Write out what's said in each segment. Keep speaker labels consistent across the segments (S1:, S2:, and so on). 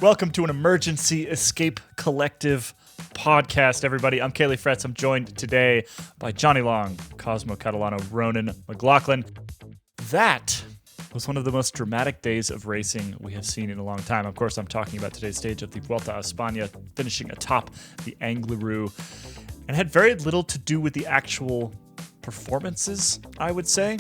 S1: Welcome to an Emergency Escape Collective podcast, everybody. I'm Kaylee Fretz. I'm joined today by Johnny Long, Cosmo Catalano, Ronan McLaughlin. That was one of the most dramatic days of racing we have seen in a long time. Of course, I'm talking about today's stage of the Vuelta a Espana, finishing atop the Angliru, and had very little to do with the actual performances, I would say.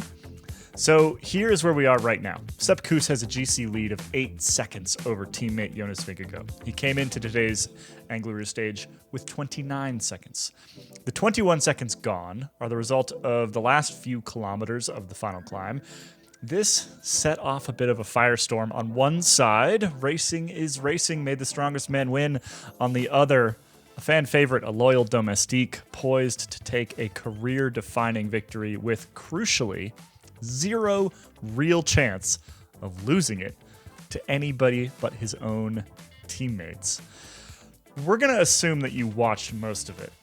S1: So here is where we are right now. Sepp Kuss has a GC lead of 8 seconds over teammate Jonas Vingegaard. He came into today's Angliru stage with 29 seconds. The 21 seconds gone are the result of the last few kilometers of the final climb. This set off a bit of a firestorm. On one side, racing is racing, made the strongest man win. On the other, a fan favorite, a loyal domestique, poised to take a career-defining victory with, crucially, zero real chance of losing it to anybody but his own teammates. We're going to assume that you watched most of it.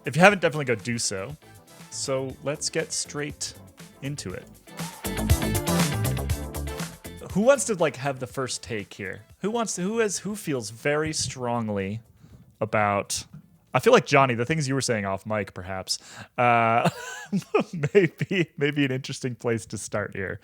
S1: If you haven't, definitely go do so. So let's get straight into it. Who wants to have the first take here? Who feels very strongly about... I feel like, Johnny, the things you were saying off mic, perhaps, maybe an interesting place to start here.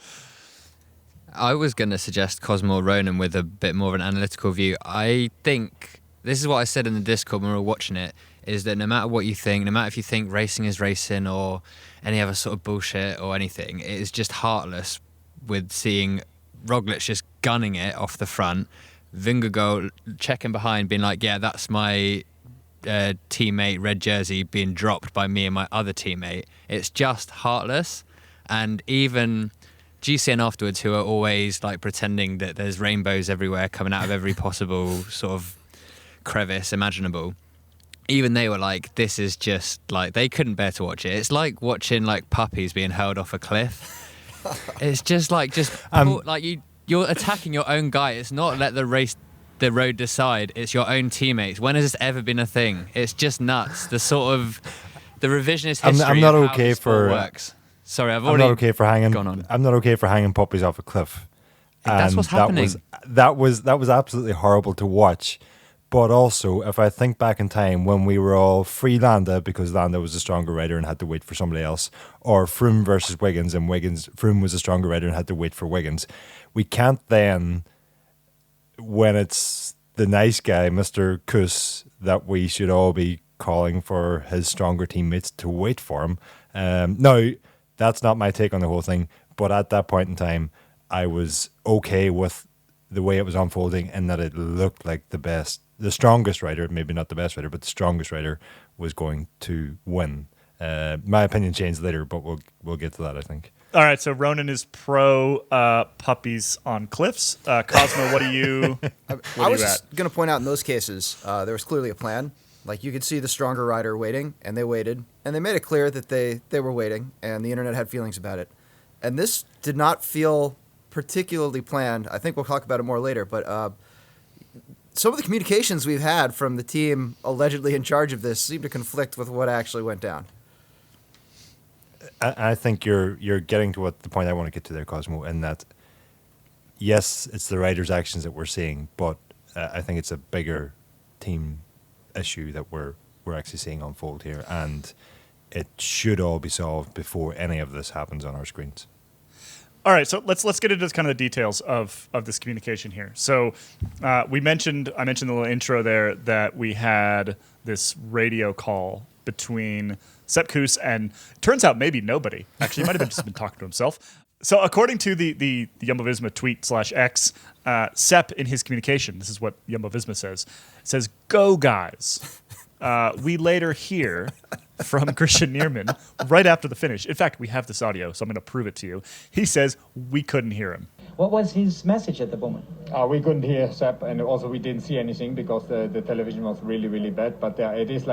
S2: I was going to suggest Cosmo or Ronan with a bit more of an analytical view. I think, this is what I said in the Discord when we were watching it, is that no matter what you think, no matter if you think racing is racing or any other sort of bullshit or anything, it is just heartless with seeing Roglic just gunning it off the front, Vingegaard checking behind, being like, yeah, that's my... teammate red jersey being dropped by me and my other teammate. It's just heartless. And even GCN afterwards, who are always pretending that there's rainbows everywhere coming out of every possible sort of crevice imaginable, even they were like, this is just they couldn't bear to watch it. It's like watching puppies being hurled off a cliff. It's just you're attacking your own guy. It's not let the road decide. It's your own teammates. When has this ever been a thing? It's just nuts. The revisionist history.
S3: I'm not
S2: of
S3: okay
S2: how
S3: for.
S2: Works. Sorry, I'm
S3: not okay for hanging.
S2: Gone on.
S3: I'm not okay for hanging puppies off a cliff.
S2: That's what's happening.
S3: That was absolutely horrible to watch. But also, if I think back in time when we were all free Landa because Landa was a stronger rider and had to wait for somebody else, or Froome versus Wiggins and Froome was a stronger rider and had to wait for Wiggins, we can't then. When it's the nice guy, Mr. Kuss, that we should all be calling for his stronger teammates to wait for him. No, that's not my take on the whole thing. But at that point in time, I was okay with the way it was unfolding and that it looked like the strongest rider, maybe not the best rider, but the strongest rider was going to win. My opinion changed later, but we'll get to that, I think.
S1: All right, so Ronan is pro puppies on cliffs. Cosmo, what do you?
S4: I was just going to point out in those cases, there was clearly a plan. You could see the stronger rider waiting, and they waited, and they made it clear that they were waiting, and the internet had feelings about it. And this did not feel particularly planned. I think we'll talk about it more later, but some of the communications we've had from the team allegedly in charge of this seem to conflict with what actually went down.
S3: I think you're getting to the point I want to get to there, Cosmo, in that, yes, it's the riders' actions that we're seeing, but I think it's a bigger team issue that we're actually seeing unfold here, and it should all be solved before any of this happens on our screens.
S1: All right, so let's get into kind of the details of this communication here. So I mentioned in the little intro there that we had this radio call between Sepp Kuss and turns out maybe nobody. Actually, he might have just been talking to himself. So according to the Jumbo-Visma tweet /X, Sepp in his communication, this is what Jumbo-Visma says, "Go guys." We later hear from Christian Nierman right after the finish. In fact, we have this audio, so I'm going to prove it to you. He says we couldn't hear him.
S5: What was his message at the moment?
S6: We couldn't hear Sepp, and also we didn't see anything because the television was really, really bad. But it is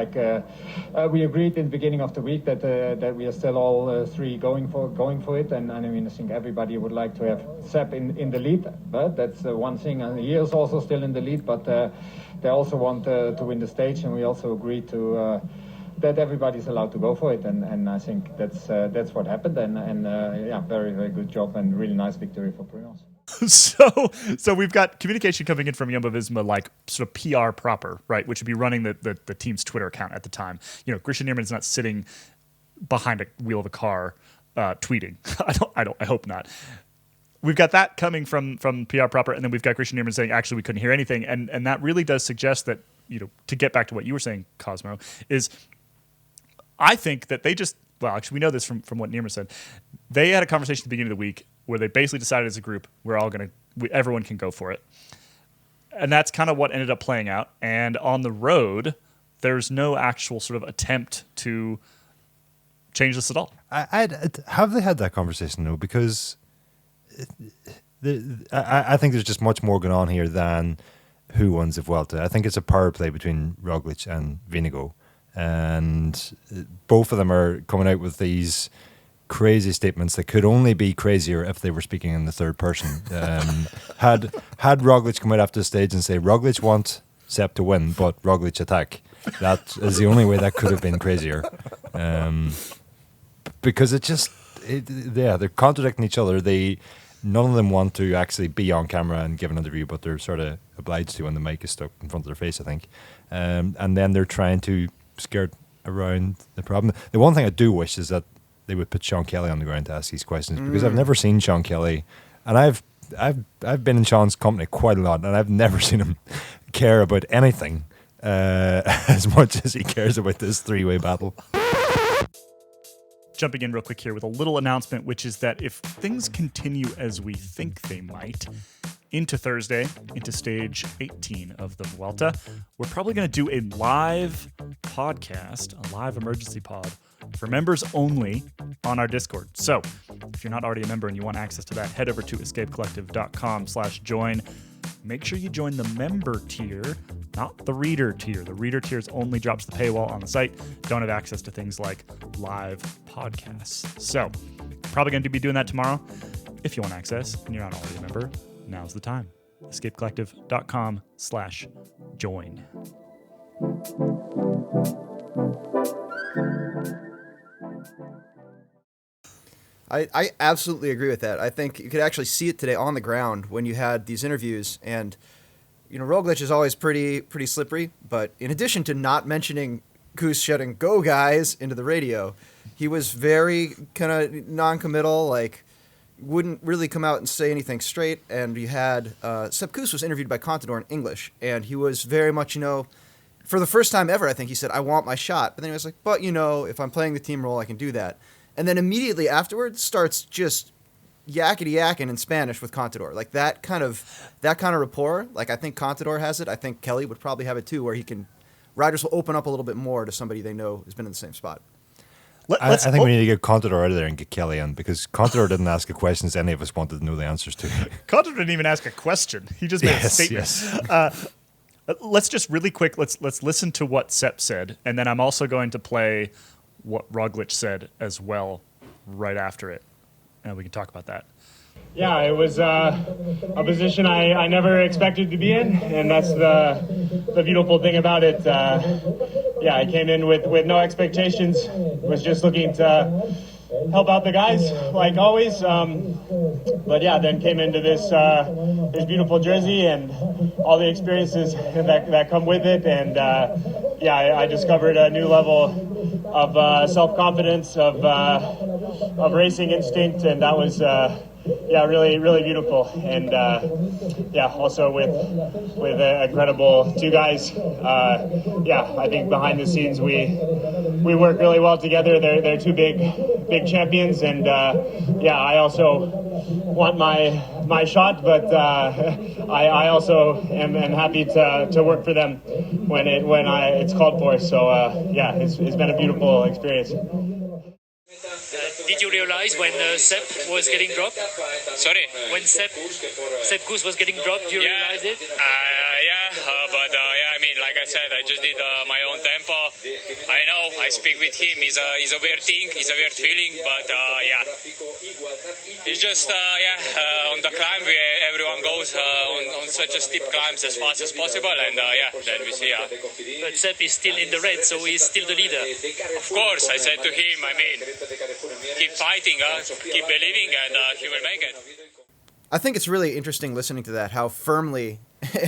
S6: we agreed in the beginning of the week that we are still all three going for it. And I mean, I think everybody would like to have Sepp in the lead, but that's one thing. And he is also still in the lead, but they also want to win the stage, and we also agreed to that everybody's allowed to go for it, and I think that's what happened, and very, very good job and really nice victory for Primoz.
S1: So we've got communication coming in from Jumbo-Visma, like sort of PR proper, right? Which would be running the team's Twitter account at the time. Christian Ehrman's not sitting behind a wheel of a car tweeting. I hope not. We've got that coming from PR proper, and then we've got Christian Ehrman saying, actually, we couldn't hear anything. And that really does suggest that, to get back to what you were saying, Cosmo, is I think that they just, well, actually, we know this from what Ehrman said. They had a conversation at the beginning of the week where they basically decided as a group, everyone can go for it. And that's kind of what ended up playing out. And on the road, there's no actual sort of attempt to change this at all.
S3: Have they had that conversation, though? Because I think there's just much more going on here than who wins the Vuelta. I think it's a power play between Roglic and Vingegaard, and both of them are coming out with these crazy statements that could only be crazier if they were speaking in the third person. Had Roglic come out after the stage and say, Roglic want Sepp to win, but Roglic attack. That is the only way that could have been crazier. Because they're contradicting each other. None of them want to actually be on camera and give an interview, but they're sort of obliged to when the mic is stuck in front of their face, I think. And then they're trying to skirt around the problem. The one thing I do wish is that they would put Sean Kelly on the ground to ask these questions, because I've never seen Sean Kelly, and I've been in Sean's company quite a lot, and I've never seen him care about anything as much as he cares about this three-way battle.
S1: Jumping in real quick here with a little announcement, which is that if things continue as we think they might, into Thursday, into stage 18 of the Vuelta, we're probably going to do a live podcast, a live emergency pod for members only on our Discord. So if you're not already a member and you want access to that, head over to escapecollective.com/join. Make sure you join the member tier, not the reader tier. The reader tiers only drops the paywall on the site. Don't have access to things like live podcasts. So probably going to be doing that tomorrow. If you want access and you're not already a member, now's the time. escapecollective.com/join.
S4: I absolutely agree with that. I think you could actually see it today on the ground when you had these interviews. And, Roglic is always pretty slippery. But in addition to not mentioning Kuss shouting, "Go, guys," into the radio, he was very kind of non-committal, like wouldn't really come out and say anything straight. And you had Sepp Kuss was interviewed by Contador in English, and he was very much, for the first time ever, I think he said, "I want my shot." But then he was like, "But, if I'm playing the team role, I can do that." And then immediately afterwards starts just yakety-yakking in Spanish with Contador. Like that kind of rapport, like I think Contador has it. I think Kelly would probably have it too, where riders will open up a little bit more to somebody they know has been in the same spot.
S3: I think we need to get Contador out of there and get Kelly in, because Contador didn't ask the questions any of us wanted to know the answers to.
S1: Contador didn't even ask a question. He just made a statement.
S3: Yes.
S1: Let's just really quick, let's listen to what Sepp said, and then I'm also going to play what Roglic said as well right after it, and we can talk about that.
S6: Yeah, it was a position I never expected to be in, and that's the beautiful thing about it. I came in with no expectations, was just looking to help out the guys like always. Then came into this beautiful jersey and all the experiences that come with it, and I discovered a new level of self-confidence, of racing instinct, and that was really, really beautiful. And also with incredible two guys. I think behind the scenes we work really well together. They're two big champions, and I also want my shot, but I also am happy to work for them when it's called for. So it's been a beautiful experience.
S7: Did you realize when Sepp was getting dropped?
S8: Sorry?
S7: When Sepp Kuss was getting dropped, did you realize it?
S8: Like I said, I just did my own tempo. I know, I speak with him. He's a weird thing, he's a weird feeling, but it's just, on the climb where everyone goes on such a steep climbs as fast as possible, and then we see.
S7: But Sepp is still in the red, so he's still the leader.
S8: Of course, I said to him, keep fighting, keep believing, and he will make it.
S4: I think it's really interesting listening to that, how firmly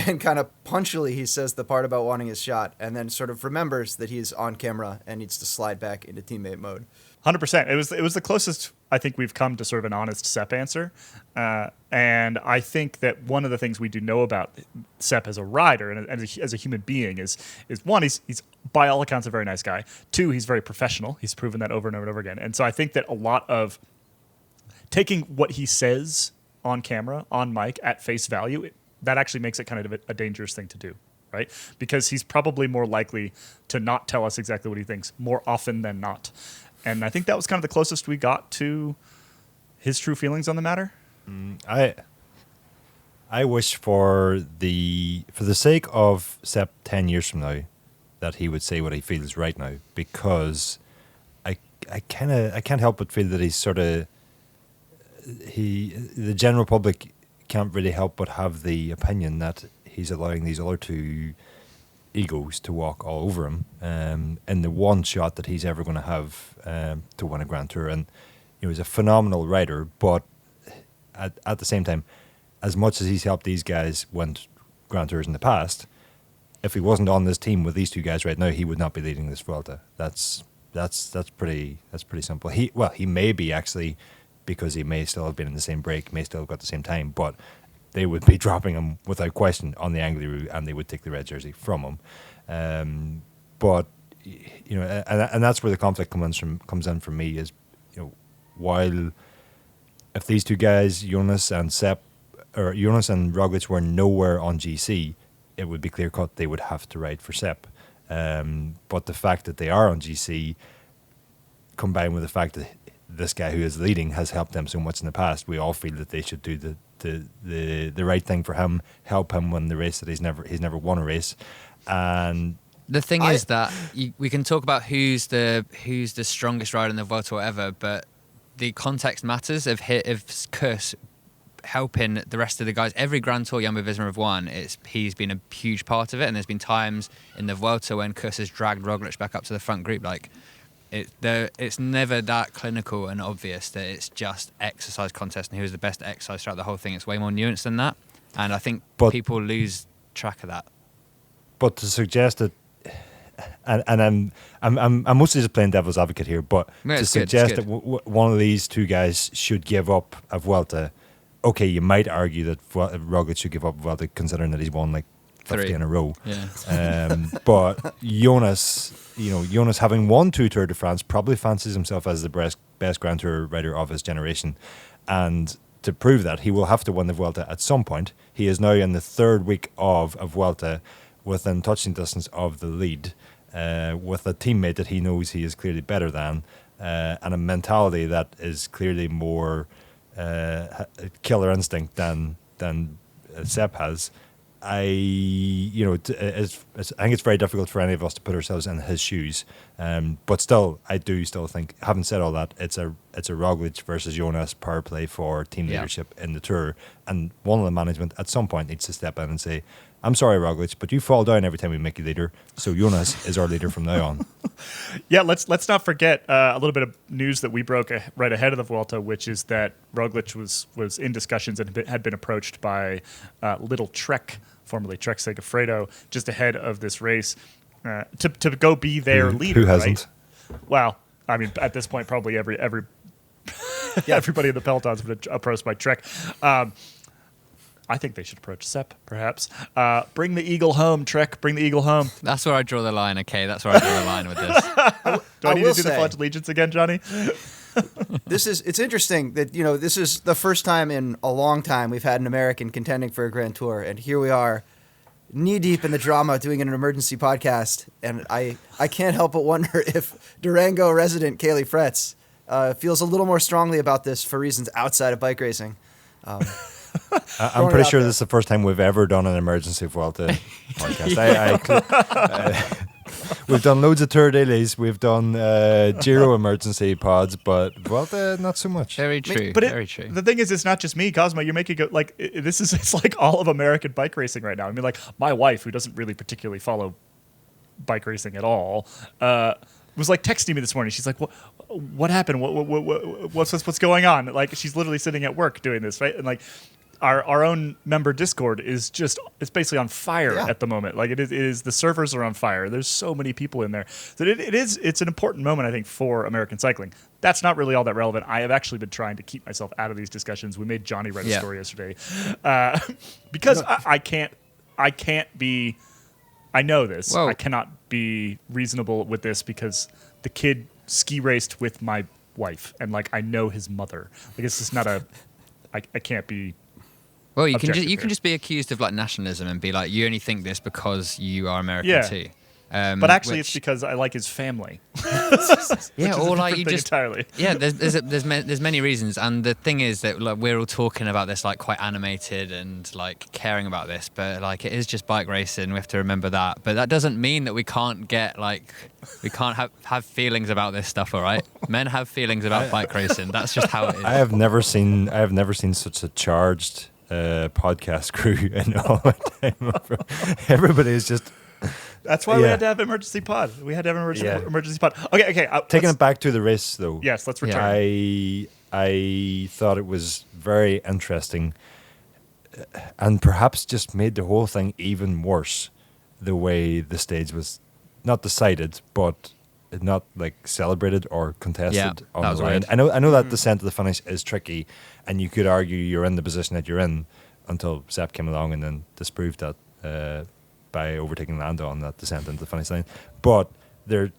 S4: and kind of punchily he says the part about wanting his shot, and then sort of remembers that he's on camera and needs to slide back into teammate mode.
S1: 100%. It was the closest I think we've come to sort of an honest Sepp answer, and I think that one of the things we do know about Sepp as a rider and as a human being is one, he's by all accounts a very nice guy. Two, he's very professional. He's proven that over and over and over again. And so I think that a lot of taking what he says on camera, on mic, at face value, that actually makes it kind of a dangerous thing to do, right? Because he's probably more likely to not tell us exactly what he thinks more often than not. And I think that was kind of the closest we got to his true feelings on the matter.
S3: I wish for the sake of Sepp 10 years from now that he would say what he feels right now, because I can't help but feel that he's sort of the general public can't really help but have the opinion that he's allowing these other two egos to walk all over him in the one shot that he's ever going to have to win a Grand Tour. And he's a phenomenal rider, but at the same time, as much as he's helped these guys win Grand Tours in the past, if he wasn't on this team with these two guys right now, he would not be leading this Vuelta. That's pretty simple. He may be actually, because he may still have been in the same break, may still have got the same time, but they would be dropping him without question on the Angliru, and they would take the red jersey from him. But and that's where the conflict comes in for me is, while if these two guys, Jonas and Roglic, were nowhere on GC, it would be clear cut they would have to ride for Sepp. But the fact that they are on GC, combined with the fact that this guy who is leading has helped them so much in the past, we all feel that they should do the right thing for him, help him win the race that he's never won a race. And
S2: the thing is that we can talk about who's the strongest rider in the Vuelta or whatever, but the context matters. If Kuss helping the rest of the guys, every Grand Tour Jumbo-Visma have won, he's been a huge part of it, and there's been times in the Vuelta when Kuss has dragged Roglic back up to the front group. Like, it's never that clinical and obvious that it's just exercise contest and who's the best exercise throughout the whole thing. It's way more nuanced than that, and I think people lose track of that.
S3: But to suggest that, and I'm mostly just playing devil's advocate here, but to suggest that one of these two guys should give up a Vuelta, okay, you might argue that Roglic should give up a Vuelta considering that he's won like 50 in a row.
S2: Yeah.
S3: But Jonas having won 2 Tour de France probably fancies himself as the best Grand Tour rider of his generation, and to prove that, he will have to win the Vuelta at some point. He is now in the 3rd week of a Vuelta within touching distance of the lead, with a teammate that he knows he is clearly better than, and a mentality that is clearly more killer instinct than Sepp has. I think it's very difficult for any of us to put ourselves in his shoes, but still, I do still think, having said all that, it's a Roglic versus Jonas power play for team leadership in the Tour, and one of the management at some point needs to step in and say, I'm sorry, Roglic, but you fall down every time we make you leader, so Jonas is our leader from now on.
S1: Yeah, let's not forget a little bit of news that we broke right ahead of the Vuelta, which is that Roglic was in discussions and had been approached by Little Trek, formerly Trek Segafredo, just ahead of this race, to go be their leader.
S3: Who hasn't?
S1: Right? Well, I mean, at this point, probably everybody in the peloton's been approached by Trek. I think they should approach Sepp, perhaps. Bring the eagle home, Trek. Bring the eagle home.
S2: That's where I draw the line, okay? That's where I draw the line with this.
S1: Do I need to do the Pledge of Allegiance again, Johnny?
S4: It's interesting that, this is the first time in a long time we've had an American contending for a Grand Tour, and here we are, knee-deep in the drama, doing an emergency podcast, and I can't help but wonder if Durango resident Kaylee Fretz feels a little more strongly about this for reasons outside of bike racing.
S3: I'm pretty sure this is the first time we've ever done an emergency Vuelta podcast. We've done loads of Tour dailies, we've done Giro emergency pods, but Vuelta, not so much.
S2: Very true.
S1: But
S2: very true.
S1: The thing is, it's not just me, Cosmo. You're making it like it's like all of American bike racing right now. I mean, like my wife, who doesn't really particularly follow bike racing at all, was like texting me this morning. She's like, "What happened? What's going on?" Like she's literally sitting at work doing this, right? And like, our own member Discord is just, it's basically on fire at the moment. Like it is the servers are on fire. There's so many people in there that it's an important moment, I think, for American cycling. That's not really all that relevant. I have actually been trying to keep myself out of these discussions. We made Johnny write a story yesterday because I can't be. I know this.
S2: Well,
S1: I cannot be reasonable with this because the kid ski raced with my wife, and like I know his mother. Like it's just not a. I can't be.
S2: Well, you can just be accused of like nationalism and be like, you only think this because you are American too.
S1: But actually, it's because I like his family.
S2: Or like you just
S1: entirely.
S2: Yeah, there's many reasons, and the thing is that like we're all talking about this like quite animated and like caring about this, but like it is just bike racing. We have to remember that. But that doesn't mean that we can't have feelings about this stuff. All right, men have feelings about bike racing. That's just how it is.
S3: I have never seen such a charged podcast crew in all my time. Everybody is just.
S1: That's why we had to have emergency pod. We had to have an emergency pod. Okay.
S3: Taking it back to the race, though.
S1: Yes, let's return.
S3: I thought it was very interesting, and perhaps just made the whole thing even worse. The way the stage was not decided, but not like celebrated or contested on the line. I know that descent to the finish is tricky, and you could argue you're in the position that you're in until Sepp came along and then disproved that. By overtaking Lando on that descent into the finish line. But there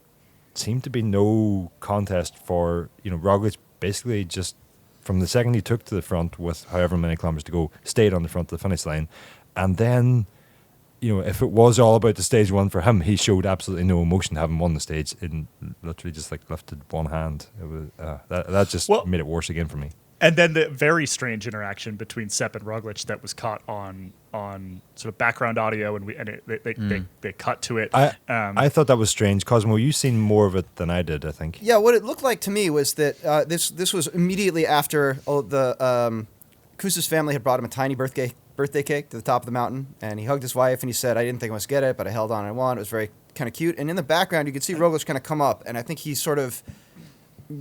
S3: seemed to be no contest for, Roglic basically just from the second he took to the front with however many kilometers to go, stayed on the front of the finish line. And then, if it was all about the stage one for him, he showed absolutely no emotion having won the stage and literally just like lifted one hand. It was that just made it worse again for me.
S1: And then the very strange interaction between Sepp and Roglic that was caught on sort of background audio, and they cut to it.
S3: I thought that was strange. Cosmo, you've seen more of it than I did, I think.
S4: Yeah, what it looked like to me was that this was immediately after Kusa's family had brought him a tiny birthday cake to the top of the mountain, and he hugged his wife and he said, "I didn't think I must get it, but I held on and I won." It was very kind of cute. And in the background, you could see Roglic kind of come up, and I think he sort of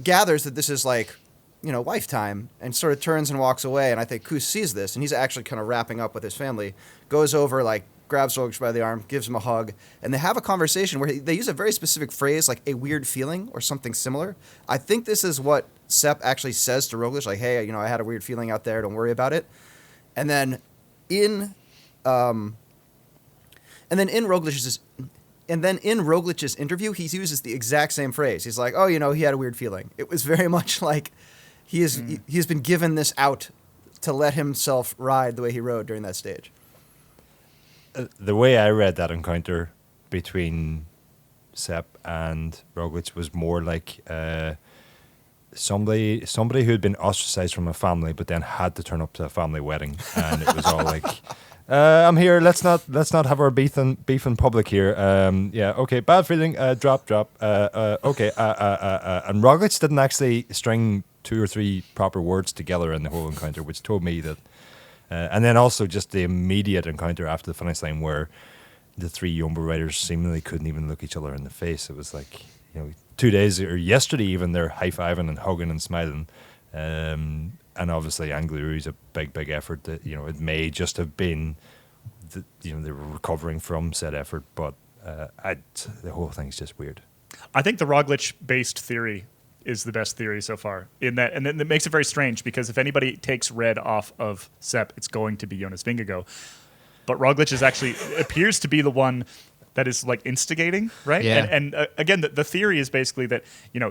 S4: gathers that this is like, wife time, and sort of turns and walks away. And I think Kus sees this, and he's actually kind of wrapping up with his family, goes over, like, grabs Roglic by the arm, gives him a hug, and they have a conversation where they use a very specific phrase, like a weird feeling or something similar. I think this is what Sepp actually says to Roglic, like, hey, I had a weird feeling out there, don't worry about it. And then in Roglic's interview, he uses the exact same phrase. He's like, oh, he had a weird feeling. It was very much like he has been given this out to let himself ride the way he rode during that stage.
S3: The way I read that encounter between Sepp and Roglic was more like somebody who had been ostracized from a family, but then had to turn up to a family wedding, and it was all like, "I'm here. Let's not have our beef in public here." Okay, bad feeling. Drop. Okay. And Roglic didn't actually string 2 or 3 proper words together in the whole encounter, which told me that. And then also just the immediate encounter after the finish line where the 3 Jumbo riders seemingly couldn't even look each other in the face. It was like, 2 days or yesterday even they're high-fiving and hugging and smiling. And obviously Angliru is a big effort that, it may just have been, they were recovering from said effort, but the whole thing's just weird.
S1: I think the Roglic-based theory is the best theory so far in that, and then it makes it very strange because if anybody takes red off of Sepp, it's going to be Jonas Vingegaard. But Roglic is actually appears to be the one that is like instigating, right?
S2: Yeah.
S1: And again, the theory is basically that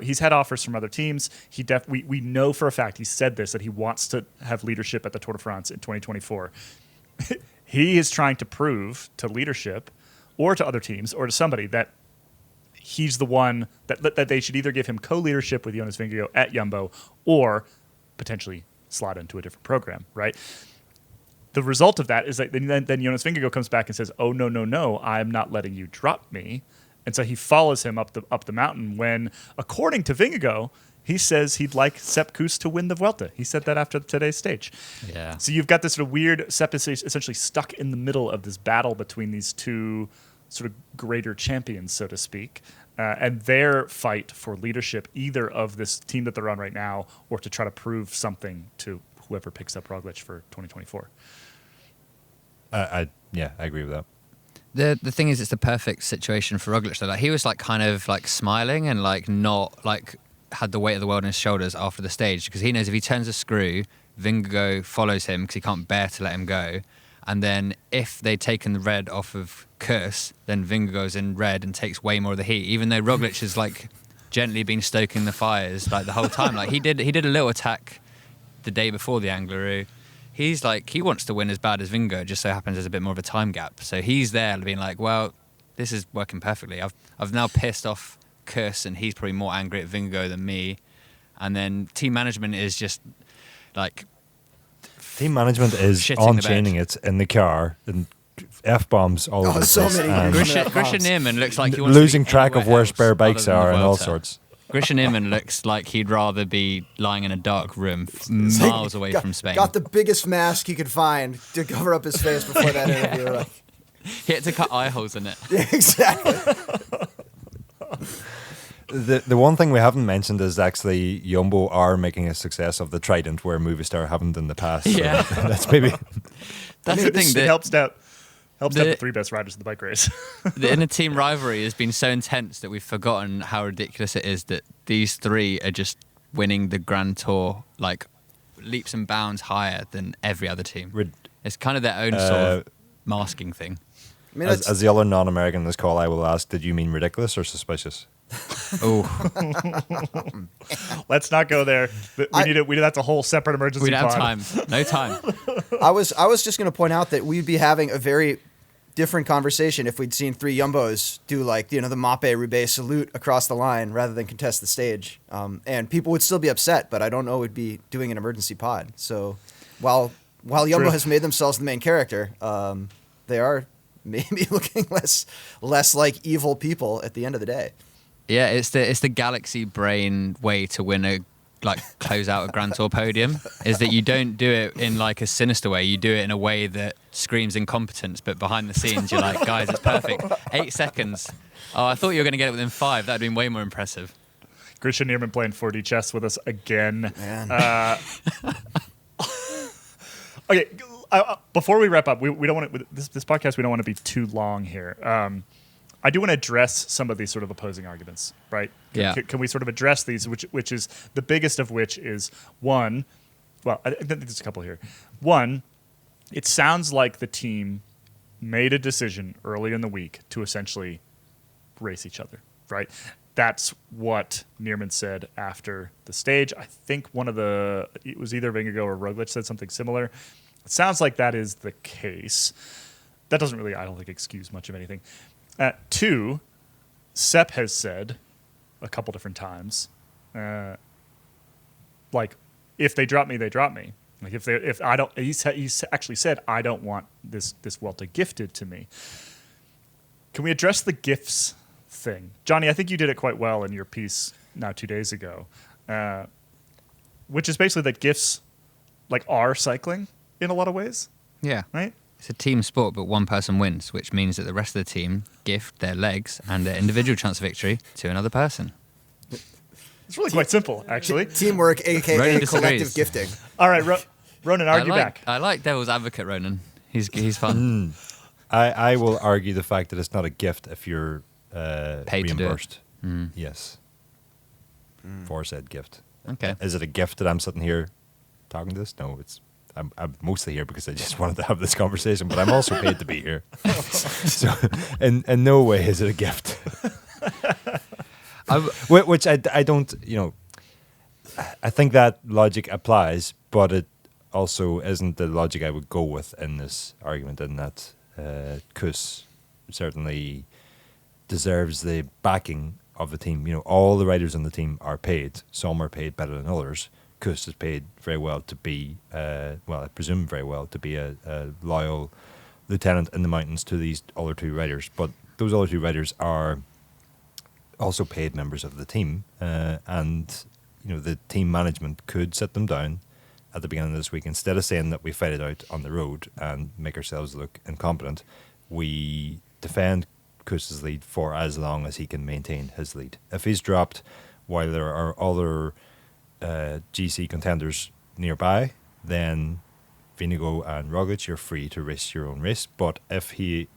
S1: he's had offers from other teams. We know for a fact he said this, that he wants to have leadership at the Tour de France in 2024. He is trying to prove to leadership or to other teams or to somebody that he's the one that they should either give him co-leadership with Jonas Vingegaard at Jumbo or potentially slot into a different program, right? The result of that is that then Jonas Vingegaard comes back and says, "Oh no, I'm not letting you drop me," and so he follows him up the mountain. When, according to Vingegaard, he says he'd like Sepp Kuss to win the Vuelta. He said that after today's stage.
S2: Yeah.
S1: So you've got this sort of weird Sepp is essentially stuck in the middle of this battle between these two sort of greater champions, so to speak, and their fight for leadership, either of this team that they're on right now, or to try to prove something to whoever picks up Roglic for 2024.
S3: I agree with that.
S2: The thing is, it's the perfect situation for Roglic. Though, like he was like kind of like smiling and like not like had the weight of the world on his shoulders after the stage, because he knows if he turns a screw, Vingegaard follows him because he can't bear to let him go. And then if they'd taken the red off of Kuss, then Vingegaard's in red and takes way more of the heat. Even though Roglic has like gently been stoking the fires like the whole time. Like he did a little attack the day before the Angliru. He's like, he wants to win as bad as Vingegaard, just so happens there's a bit more of a time gap. So he's there being like, well, this is working perfectly. I've now pissed off Kuss and he's probably more angry at Vingegaard than me. And then team management is just like...
S3: Team management is on-chaining it in the car and F-bombs all over the place.
S2: Christian Ehrmann looks like he wants
S3: losing
S2: to be
S3: track of where spare bikes are and all
S2: Vuelta.
S3: sorts.
S2: Christian Ehrmann looks like he'd rather be lying in a dark room miles away from Spain.
S4: Got the biggest mask he could find to cover up his face before that interview. Like,
S2: he had to cut eye holes in it.
S4: yeah, exactly.
S3: The one thing we haven't mentioned is actually Jumbo are making a success of the Trident where Movistar haven't in the past. So
S2: Yeah.
S3: that's maybe...
S2: That's the thing.
S1: It helps out the three best riders in the bike race.
S2: The inner team rivalry has been so intense that we've forgotten how ridiculous it is that these three are just winning the Grand Tour like leaps and bounds higher than every other team. It's kind of their own sort of masking thing.
S4: I mean,
S3: as the other non-American in this call, I will ask, did you mean ridiculous or suspicious?
S2: Oh,
S1: Let's not go there. That's a whole separate emergency
S2: we don't
S1: pod.
S2: have time. No time.
S4: I was just going to point out that we'd be having a very different conversation if we'd seen three Jumbos do like, the Mape-Roubaix salute across the line rather than contest the stage. And people would still be upset, but I don't know we'd be doing an emergency pod. So while Jumbo has made themselves the main character, they are maybe looking less like evil people at the end of the day.
S2: Yeah, it's the galaxy brain way to win close out a Grand Tour podium, is that you don't do it in like a sinister way. You do it in a way that screams incompetence, but behind the scenes you're like, guys, it's perfect. 8 seconds. Oh, I thought you were going to get it within 5. That'd been way more impressive.
S1: Christian Ehrmann playing 4D chess with us again.
S4: Man.
S1: Okay, before we wrap up, we don't want to, this podcast, we don't want to be too long here. I do want to address some of these sort of opposing arguments, right?
S2: Yeah.
S1: Can we sort of address these, which is the biggest of which is one, well, I think there's a couple here. One, it sounds like the team made a decision early in the week to essentially race each other, right? That's what Neerman said after the stage. I think it was either Vingegaard or Roglic said something similar. It sounds like that is the case. That doesn't really, I don't think, excuse much of anything. 2, Sepp has said a couple different times, like, if they drop me, they drop me. Like, if I don't, he's actually said, I don't want this Vuelta gifted to me. Can we address the gifts thing? Johnny, I think you did it quite well in your piece now 2 days ago, which is basically that gifts like are cycling in a lot of ways.
S2: Yeah.
S1: Right?
S2: It's a team sport, but one person wins, which means that the rest of the team gift their legs and their individual chance of victory to another person.
S1: It's really quite simple, actually.
S4: Teamwork, aka
S2: Ronan
S4: collective
S2: disagrees.
S4: gifting.
S1: All right, Ronan, argue back.
S2: I like devil's advocate, Ronan. He's fun.
S3: I will argue the fact that it's not a gift if you're
S2: Paid to do it.
S3: reimbursed. Yes. For said gift.
S2: Okay.
S3: Is it a gift that I'm sitting here talking to this? No, I'm mostly here because I just wanted to have this conversation, but I'm also paid to be here. So, in no way is it a gift. Which I don't, I think that logic applies, but it also isn't the logic I would go with in this argument, in that Kuss certainly deserves the backing of the team. All the riders on the team are paid. Some are paid better than others. Kuss is paid very well to be, I presume very well, to be a loyal lieutenant in the mountains to these other 2 riders. But those other 2 riders are also paid members of the team. And the team management could sit them down at the beginning of this week. Instead of saying that we fight it out on the road and make ourselves look incompetent, we defend Kuss's lead for as long as he can maintain his lead. If he's dropped while there are other GC contenders nearby, then Vinigo and Roglic, you're free to race your own race. But if he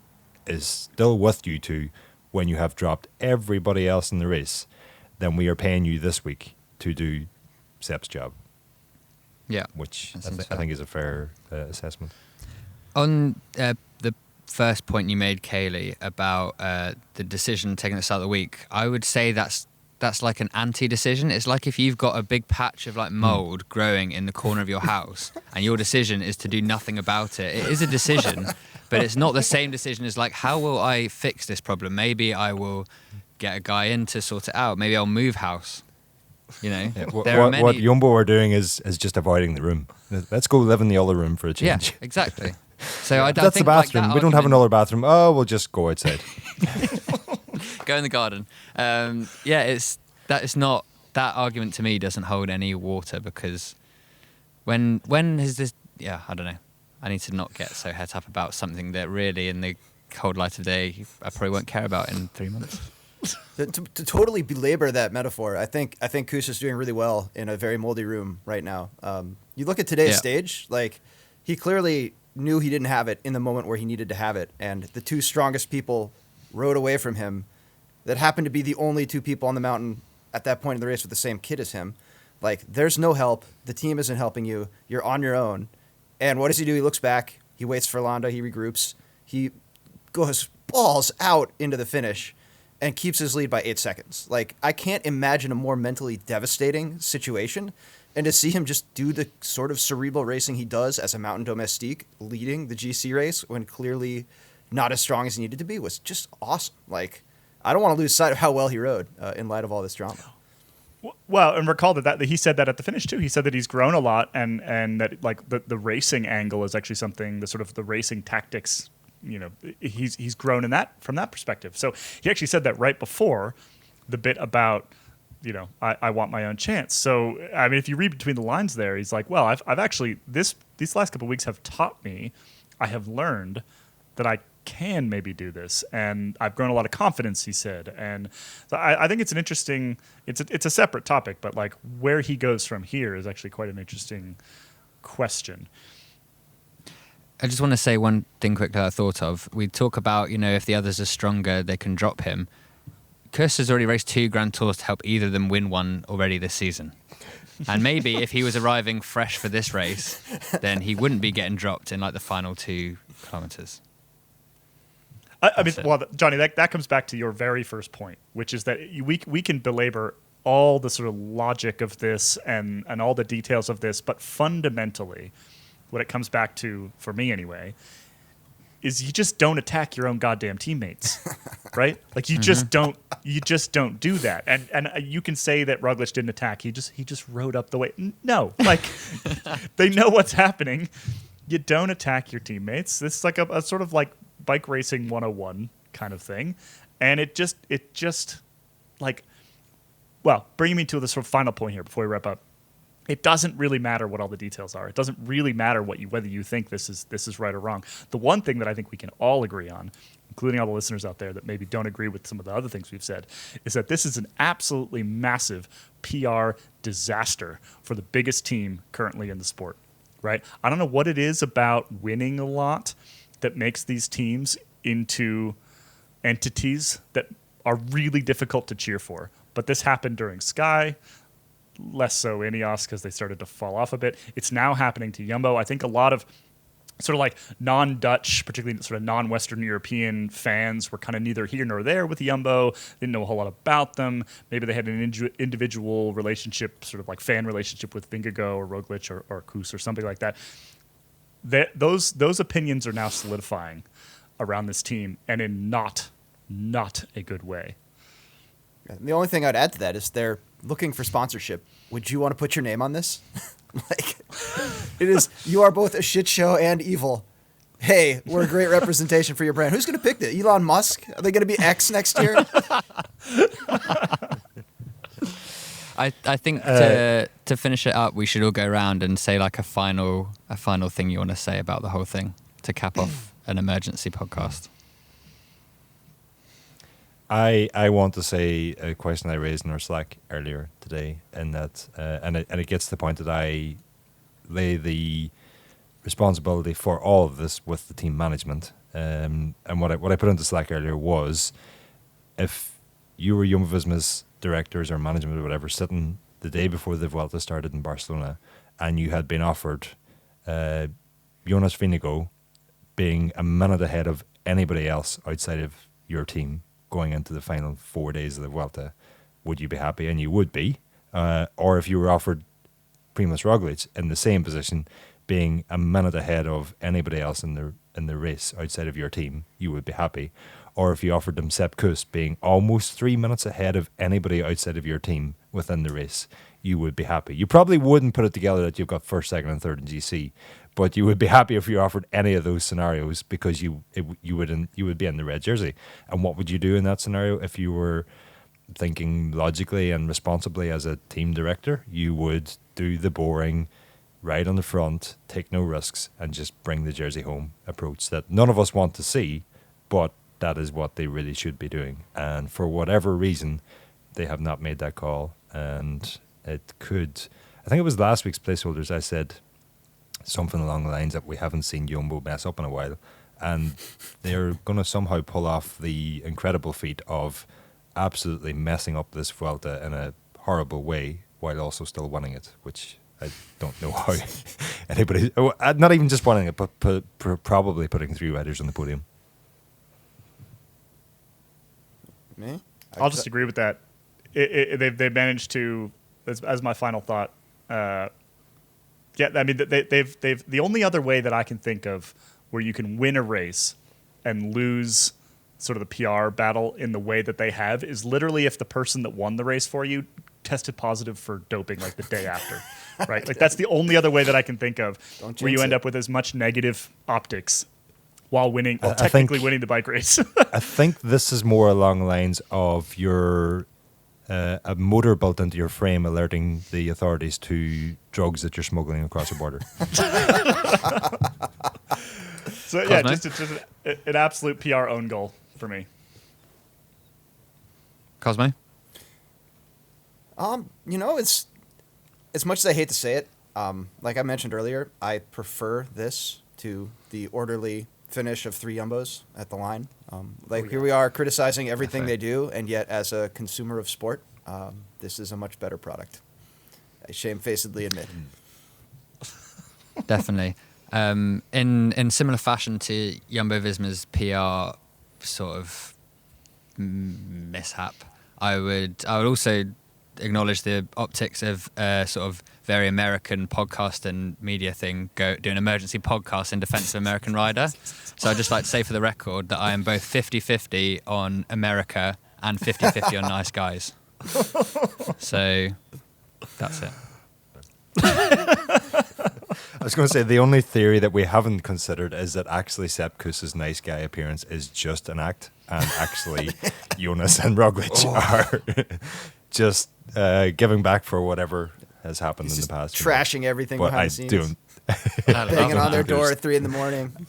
S3: is still with you two when you have dropped everybody else in the race, then we are paying you this week to do Sepp's job.
S2: Yeah,
S3: which
S2: that
S3: I think is a fair assessment.
S2: On the first point you made, Kaylee, about the decision taken at the start of the week, I would say that's like an anti-decision. It's like if you've got a big patch of like mold growing in the corner of your house and your decision is to do nothing about it. It is a decision, but it's not the same decision as like, how will I fix this problem? Maybe I will get a guy in to sort it out. Maybe I'll move house. You know,
S3: yeah, what Jumbo are doing is just avoiding the room. Let's go live in the other room for a change.
S2: Yeah, exactly. So I
S3: that's
S2: think
S3: the bathroom.
S2: Like
S3: we don't have another bathroom. Oh, we'll just go outside.
S2: Go in the garden. It's not that argument to me doesn't hold any water, because when is this? Yeah, I don't know. I need to not get so het up about something that really, in the cold light of day, I probably won't care about in 3 months.
S4: To totally belabor that metaphor, I think Kuss is doing really well in a very moldy room right now. You look at today's stage, like he clearly knew he didn't have it in the moment where he needed to have it, and the two strongest people rode away from him that happened to be the only two people on the mountain at that point in the race with the same kit as him. Like, there's no help. The team isn't helping you. You're on your own. And what does he do? He looks back. He waits for Landa. He regroups. He goes balls out into the finish and keeps his lead by 8 seconds. Like, I can't imagine a more mentally devastating situation. And to see him just do the sort of cerebral racing he does as a mountain domestique, leading the GC race when clearly not as strong as he needed to be, was just awesome. Like, I don't want to lose sight of how well he rode in light of all this drama.
S1: Well, and recall that he said that at the finish too. He said that he's grown a lot, and that like the racing angle is actually something, the sort of the racing tactics, you know, he's grown in that from that perspective. So he actually said that right before the bit about, you know, I want my own chance. So I mean, if you read between the lines there, he's like, well, I've actually these last couple of weeks have taught me, I have learned that I can maybe do this, and I've grown a lot of confidence, he said. And so I think it's an interesting, it's a separate topic, but like where he goes from here is actually quite an interesting question.
S2: I just want to say one thing quickly I thought of. We talk about, you know, if the others are stronger, they can drop him. Kuss has already raced 2 Grand Tours to help either of them win one already this season. And maybe if he was arriving fresh for this race, then he wouldn't be getting dropped in like the final 2 kilometers.
S1: I mean, well, Johnny, that comes back to your very first point, which is that we can belabor all the sort of logic of this and all the details of this, but fundamentally, what it comes back to, for me anyway, is you just don't attack your own goddamn teammates, right? Like you just don't do that. And you can say that Roglic didn't attack; he just rode up the way. No, like they know what's happening. You don't attack your teammates. This is like a sort of like bike racing 101 kind of thing. And it just like, well, bringing me to the sort of final point here before we wrap up. It doesn't really matter what all the details are. It doesn't really matter whether you think this is right or wrong. The one thing that I think we can all agree on, including all the listeners out there that maybe don't agree with some of the other things we've said, is that this is an absolutely massive PR disaster for the biggest team currently in the sport, right? I don't know what it is about winning a lot that makes these teams into entities that are really difficult to cheer for. But this happened during Sky, less so Ineos because they started to fall off a bit. It's now happening to Jumbo. I think a lot of sort of like non-Dutch, particularly sort of non-Western European fans were kind of neither here nor there with Jumbo, didn't know a whole lot about them. Maybe they had an individual relationship, sort of like fan relationship with Vingegaard or Roglic or Kuss or something like that. Those opinions are now solidifying around this team, and in not a good way.
S4: The only thing I'd add to that is they're looking for sponsorship. Would you want to put your name on this? Like, it is, you are both a shit show and evil. Hey, we're a great representation for your brand. Who's going to pick this? Elon Musk? Are they going to be X next year?
S2: I think to finish it up, we should all go around and say like a final thing you want to say about the whole thing to cap off an emergency podcast.
S3: I want to say a question I raised in our Slack earlier today, and that and it gets to the point that I lay the responsibility for all of this with the team management. And what I put into Slack earlier was, if you were Jumbo-Visma's directors or management or whatever sitting the day before the Vuelta started in Barcelona, and you had been offered Jonas Vingegaard being a minute ahead of anybody else outside of your team going into the final 4 days of the Vuelta, would you be happy? And you would be. Or if you were offered Primož Roglic in the same position, being a minute ahead of anybody else in the race outside of your team, you would be happy. Or if you offered them Sepp Kuss being almost 3 minutes ahead of anybody outside of your team within the race, you would be happy. You probably wouldn't put it together that you've got first, second, and third in GC, but you would be happy if you offered any of those scenarios, because you would be in the red jersey. And what would you do in that scenario if you were thinking logically and responsibly as a team director? You would do the boring, ride on the front, take no risks, and just bring the jersey home approach that none of us want to see, but that is what they really should be doing. And for whatever reason, they have not made that call. And it could, I think it was last week's placeholders, I said something along the lines that we haven't seen Jumbo mess up in a while. And they're going to somehow pull off the incredible feat of absolutely messing up this Vuelta in a horrible way while also still winning it, which I don't know how anybody, not even just winning it, but probably putting 3 riders on the podium.
S4: Me?
S1: I'll just agree with that. They've managed to, as my final thought. I mean, they've the only other way that I can think of where you can win a race and lose sort of the PR battle in the way that they have is literally if the person that won the race for you tested positive for doping like the day after, right? Like that's the only other way that I can think of where you end up with as much negative optics while winning, technically winning the bike race.
S3: I think this is more along the lines of your a motor built into your frame alerting the authorities to drugs that you're smuggling across the border.
S1: So yeah, just an absolute PR own goal for me.
S2: Cosmo?
S4: It's as much as I hate to say it, like I mentioned earlier, I prefer this to the orderly finish of 3 Jumbos at the line. Here we are criticizing everything they do, and yet as a consumer of sport, this is a much better product. I shamefacedly admit.
S2: Definitely. In similar fashion to Jumbo-Visma's PR sort of mishap, I would also acknowledge the optics of sort of very American podcast and media thing, do an emergency podcast in defense of American rider. So I'd just like to say for the record that I am both 50-50 on America and 50-50 on nice guys. So that's it.
S3: I was going to say, the only theory that we haven't considered is that actually Sepp Kuss's nice guy appearance is just an act, and actually Jonas and Roglic are just giving back for whatever has happened in the past.
S4: Trashing everything behind the scenes. Banging on their door at 3 a.m.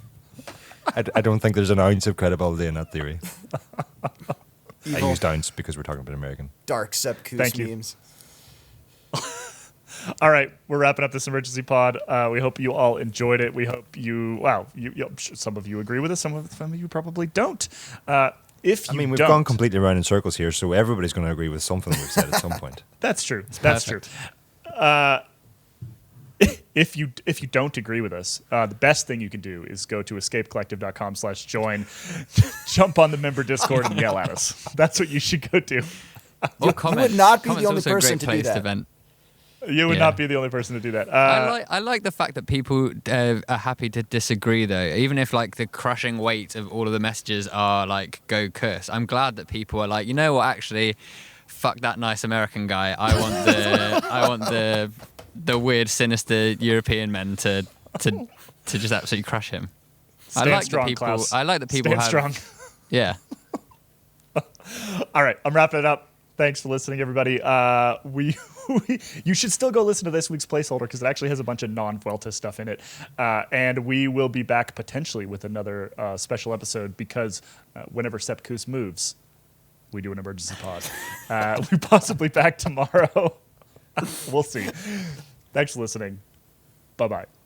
S3: I don't think there's an ounce of credibility in that theory. I used ounce because we're talking about American.
S4: Dark Sepp Kuss memes.
S1: All right, we're wrapping up this emergency pod. We hope you all enjoyed it. We hope some of you agree with us. Some of you probably don't. We've
S3: gone completely around in circles here, so everybody's going to agree with something we've said at some point.
S1: That's true. That's true. If you don't agree with us, the best thing you can do is go to escapecollective.com/join, jump on the member Discord and yell at us. That's what you should go do.
S4: You would not be the only person to do that.
S1: You would not be the only person to do that.
S2: I like the fact that people are happy to disagree, though, even if like the crushing weight of all of the messages are like "go curse." I'm glad that people are like, you know what, actually, fuck that nice American guy. I want the weird, sinister European men to just absolutely crush him.
S1: Stand strong, Klaus.
S2: I like that people
S1: Stand strong.
S2: Yeah.
S1: All right, I'm wrapping it up. Thanks for listening, everybody. You should still go listen to this week's placeholder because it actually has a bunch of non-Vuelta stuff in it. And we will be back potentially with another special episode because whenever Sepp Kuss moves, we do an emergency pod. We're possibly back tomorrow. We'll see. Thanks for listening. Bye-bye.